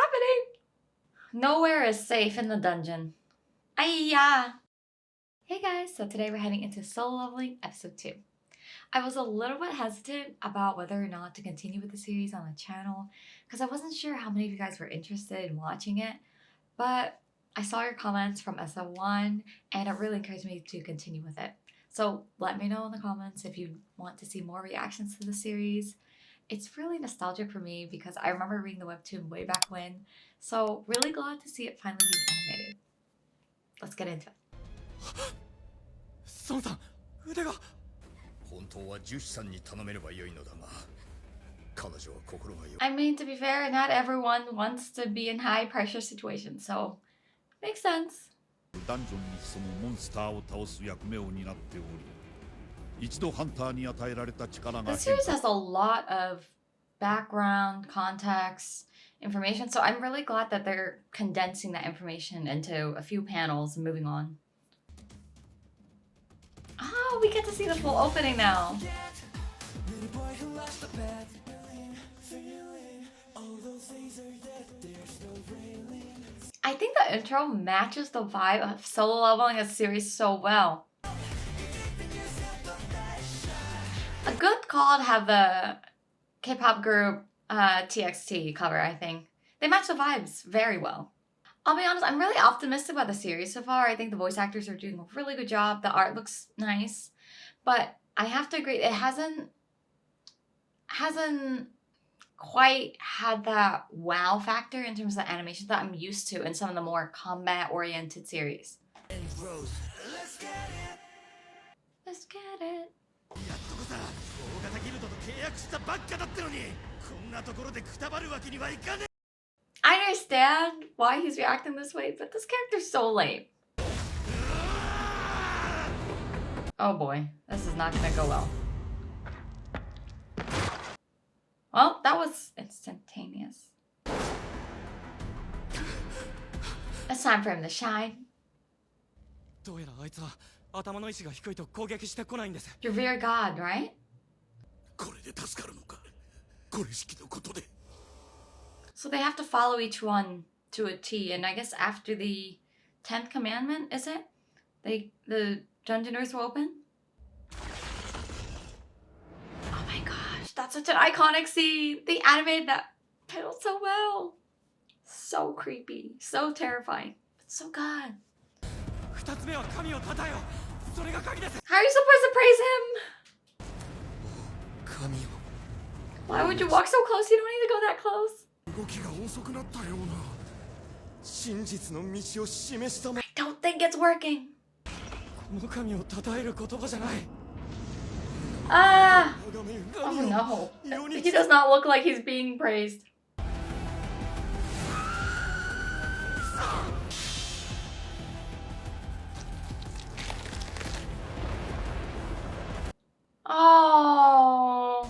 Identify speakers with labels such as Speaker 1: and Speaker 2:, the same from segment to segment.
Speaker 1: happening? Nowhere is safe in the dungeon. Ayya! Hey guys, so today we're heading into Solo Leveling Episode 2. I was a little bit hesitant about whether or not to continue with the series on the channel because I wasn't sure how many of you guys were interested in watching it, but I saw your comments from SF1 and it really encouraged me to continue with it. So let me know in the comments if you want to see more reactions to the series. It's really nostalgic for me because I remember reading the webtoon way back when, so really glad to see it finally being animated. Let's get into it.
Speaker 2: Son-san, 腕が。
Speaker 3: 本当はジュヒさんに頼めればよいのだが、彼女は心がよ。
Speaker 1: I mean, to be fair, not everyone wants to be in high pressure situations, so makes sense.
Speaker 4: ダンジョンに潜むモンスターを倒す役目を担っており、一度ハンターに与えられた力が。
Speaker 1: The series has a lot of background, context, information, so I'm really glad that they're condensing that information into a few panels and moving on. Oh, we get to see the full opening now. I think the intro matches the vibe of Solo Leveling a series so well. A good call to have the K-pop group TXT cover, I think. They match the vibes very well. I'll be honest, I'm really optimistic about the series so far. I think the voice actors are doing a really good job. The art looks nice. But I have to agree, it hasn't quite had that wow factor in terms of the animation that I'm used to in some of the more combat-oriented series. Let's get it. Let's get it. I understand why he's reacting this way, but this character's so lame. Oh boy, this is not gonna go well. Well, that was instantaneous. It's time for him to shine. Revere God, right? So they have to follow each one to a T, and I guess after the 10th commandment, is it? The dungeoners will open? Oh my gosh, that's such an iconic scene! They animated that title so well. So creepy, so terrifying, but so good. How are you supposed to praise him? Why would you walk so close? You don't need to go that close. I don't think it's working. Ah! Oh no. He does not look like he's being praised. Oh.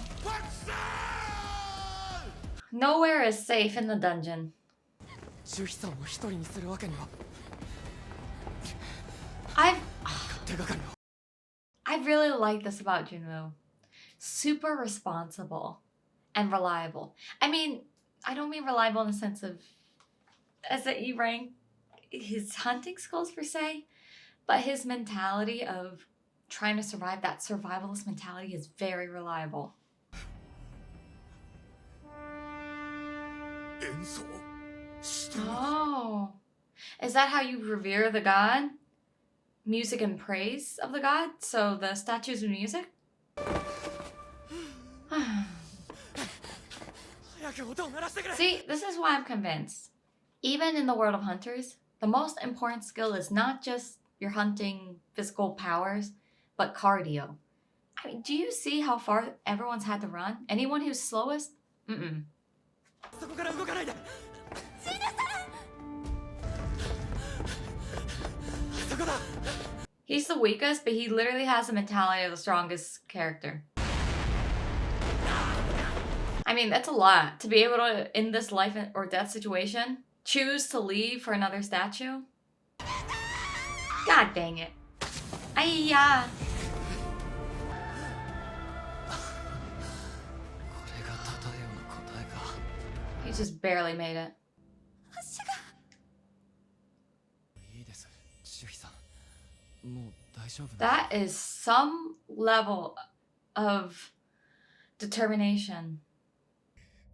Speaker 1: Nowhere is safe in the dungeon. I really like this about Junwoo. Super responsible and reliable. I mean, I don't mean reliable in the sense of as an E rank, his hunting skills per se, but his mentality of trying to survive, that survivalist mentality is very reliable. Oh, is that how you revere the god? Music and praise of the god? So the statues of music? See, this is why I'm convinced. Even in the world of hunters, the most important skill is not just your hunting physical powers, but cardio. I mean, do you see how far everyone's had to run? Anyone who's slowest? Mm-mm. He's the weakest, but he literally has the mentality of the strongest character. I mean, that's a lot. To be able to, in this life or death situation, choose to leave for another statue. God dang it. Ayya. He just barely made it.
Speaker 2: 足が。いいです、千秋さん。もう大丈夫なの。
Speaker 1: That is some level of determination.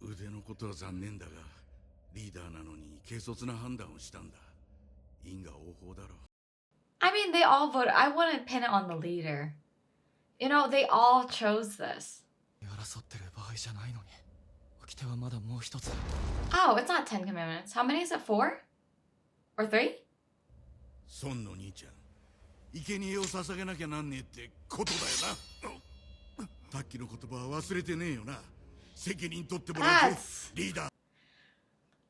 Speaker 5: 腕のことは残念だが、リーダーなのに軽率な判断をしたんだ。因果応報だろう。
Speaker 1: I mean, they all voted. I wouldn't pin it on the leader. You know, they all chose this.
Speaker 2: 争ってる場合じゃないのに。掟はまだもう一つ。
Speaker 1: Oh, it's not 10 commandments. How many is it? 4? Or 3?
Speaker 5: 孫の兄ちゃん、生贄を捧げなきゃなんねえってことだよな。さっきの言葉は忘れてねえよな。責任取ってもらうぞ、リーダー。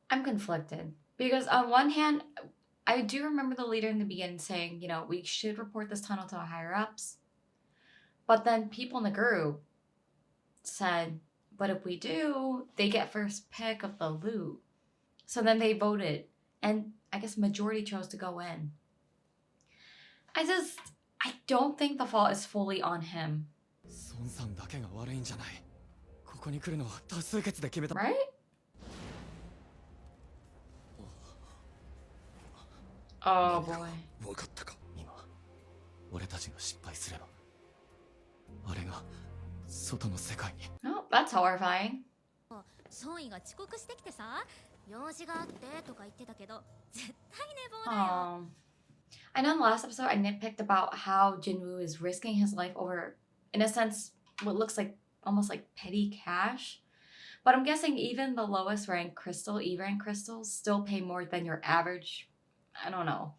Speaker 1: I'm conflicted. Because on one hand, I do remember the leader in the beginning saying, you know, we should report this tunnel to our higher ups. But then people in the group said, but if we do, they get first pick of the loot. So then they voted. And I guess majority chose to go in. I don't think the fault is fully on him.
Speaker 2: 孫さんだけが悪いんじゃない。ここに来るのは多数決で決めた。
Speaker 1: Right? Oh boy.
Speaker 3: 分かったか。
Speaker 2: 今、俺たちが失敗すれば、あれが外の世界に。
Speaker 1: Oh, that's horrifying.
Speaker 6: ソンイが遅刻してきてさ、用事があってとか言ってたけど、絶対寝坊だよ。
Speaker 1: Oh. I know in the last episode I nitpicked about how Jinwoo is risking his life over, in a sense, what looks like almost like petty cash. But I'm guessing even the lowest ranked crystal, E rank crystals, still pay more than your average, I don't know,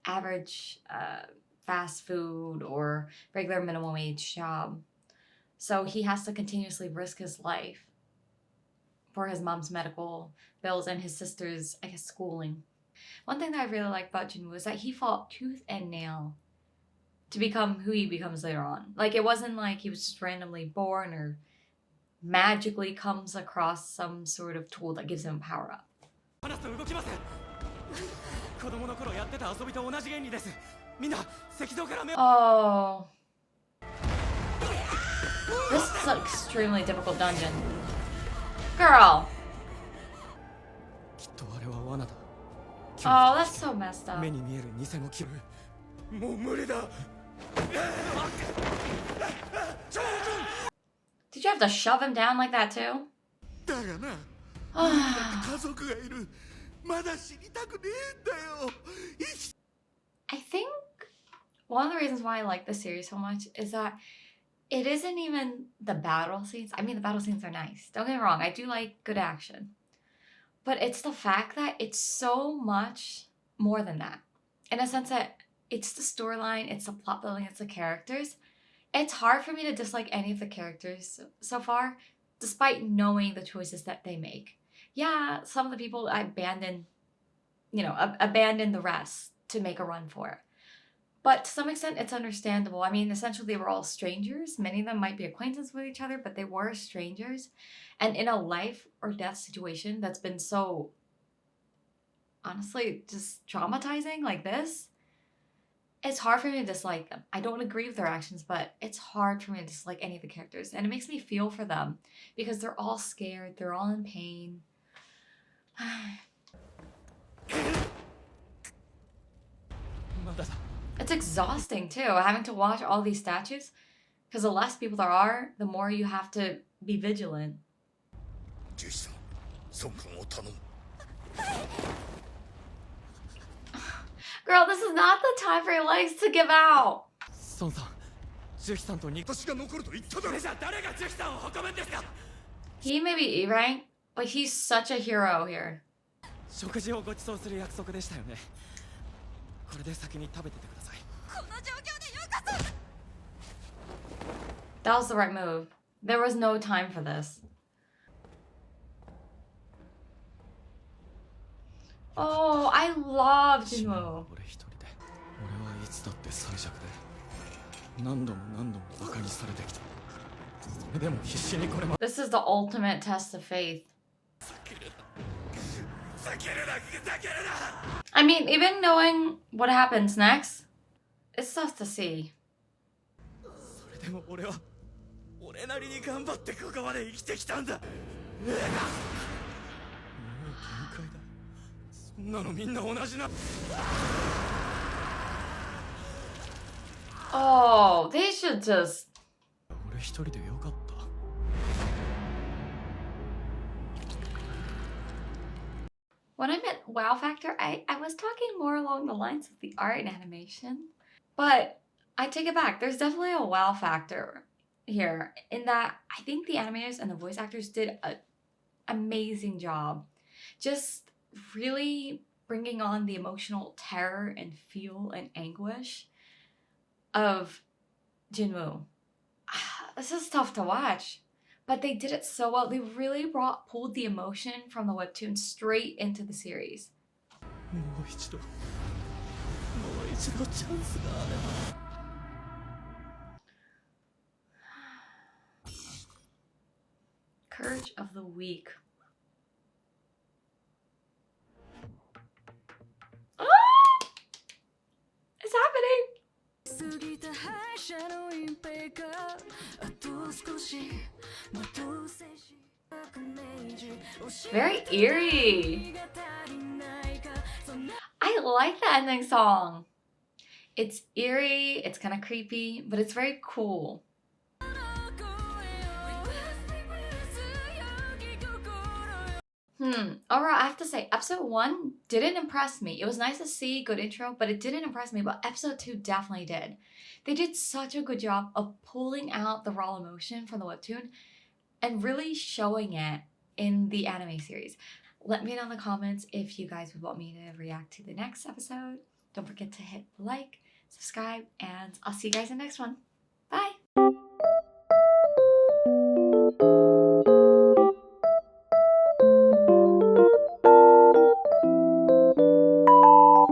Speaker 1: average fast food or regular minimum wage job. So he has to continuously risk his life for his mom's medical bills and his sister's, I guess, schooling. One thing that I really like about Jinwoo is that he fought tooth and nail to become who he becomes later on. Like, it wasn't like he was just randomly born or magically comes across some sort of tool that gives him a power up.
Speaker 2: 話すと動きません。子供の頃やってた遊びと同じ原理です。みんな石像から目を。
Speaker 1: Oh. This is an extremely difficult dungeon. Girl.
Speaker 2: きっとあれは罠だ。
Speaker 1: Oh, that's so messed up.
Speaker 2: 目に見える偽の記録。
Speaker 5: もう無理だ。
Speaker 1: Did you have to shove him down like that too?
Speaker 5: だがな、家族がいる。まだ死にたくねえんだよ。
Speaker 1: I think one of the reasons why I like this series so much is that it isn't even the battle scenes. I mean, the battle scenes are nice. Don't get me wrong. I do like good action. But it's the fact that it's so much more than that. In a sense that it's the storyline, it's the plot building, it's the characters. It's hard for me to dislike any of the characters so far, despite knowing the choices that they make. Yeah, some of the people abandon the rest to make a run for it. But to some extent, it's understandable. I mean, essentially, they were all strangers. Many of them might be acquaintances with each other, but they were strangers. And in a life or death situation that's been so, honestly, just traumatizing like this, it's hard for me to dislike them. I don't agree with their actions, but it's hard for me to dislike any of the characters. And it makes me feel for them because they're all scared. They're all in pain. It's exhausting too, having to watch all these statues. Because the less people there are, the more you have to be vigilant.
Speaker 3: ジュイさん、孫君を頼む。
Speaker 1: Girl, this is not the time for your legs to give out.
Speaker 2: 孫さん、ジュヒさんとに。
Speaker 5: 私が残ると言っただろ。
Speaker 2: それじゃ誰がジュヒさんを運ぶんですか。
Speaker 1: He may be E rank, but he's such a hero here.
Speaker 2: 食事をご馳走する約束でしたよね。これで先に食べててください。
Speaker 6: この状況でよかった。
Speaker 1: That was the right move. There was no time for this. Oh, I love Jinwoo.
Speaker 2: 俺一人で。俺はいつだって最弱で。何度も何度も馬鹿にされてきた。それでも必死にこれま。
Speaker 1: This is the ultimate test of faith. I mean, even knowing what happens next, it's tough to see.
Speaker 2: それでも俺は俺なりに頑張ってここまで生きてきたんだ。もう限界だ。なのみんな同じな。
Speaker 1: Oh, they should just.
Speaker 2: 俺一人でよかった。
Speaker 1: When I meant wow factor, I was talking more along the lines of the art and animation. But I take it back. There's definitely a wow factor here in that I think the animators and the voice actors did an amazing job. Just really bringing on the emotional terror and feel and anguish of Jinwoo. This is tough to watch. But they did it so well. They really pulled the emotion from the webtoon straight into the series.
Speaker 2: もう一度チャンスがあれば。
Speaker 1: Courage of the week. Ah! It's happening! Very eerie. I like the ending song. It's eerie, it's kind of creepy, but it's very cool. Overall, I have to say, episode 1 didn't impress me. It was nice to see, good intro, but it didn't impress me. But episode 2 definitely did. They did such a good job of pulling out the raw emotion from the webtoon and really showing it in the anime series. Let me know in the comments if you guys would want me to react to the next episode. Don't forget to hit like, subscribe, and I'll see you guys in the next one.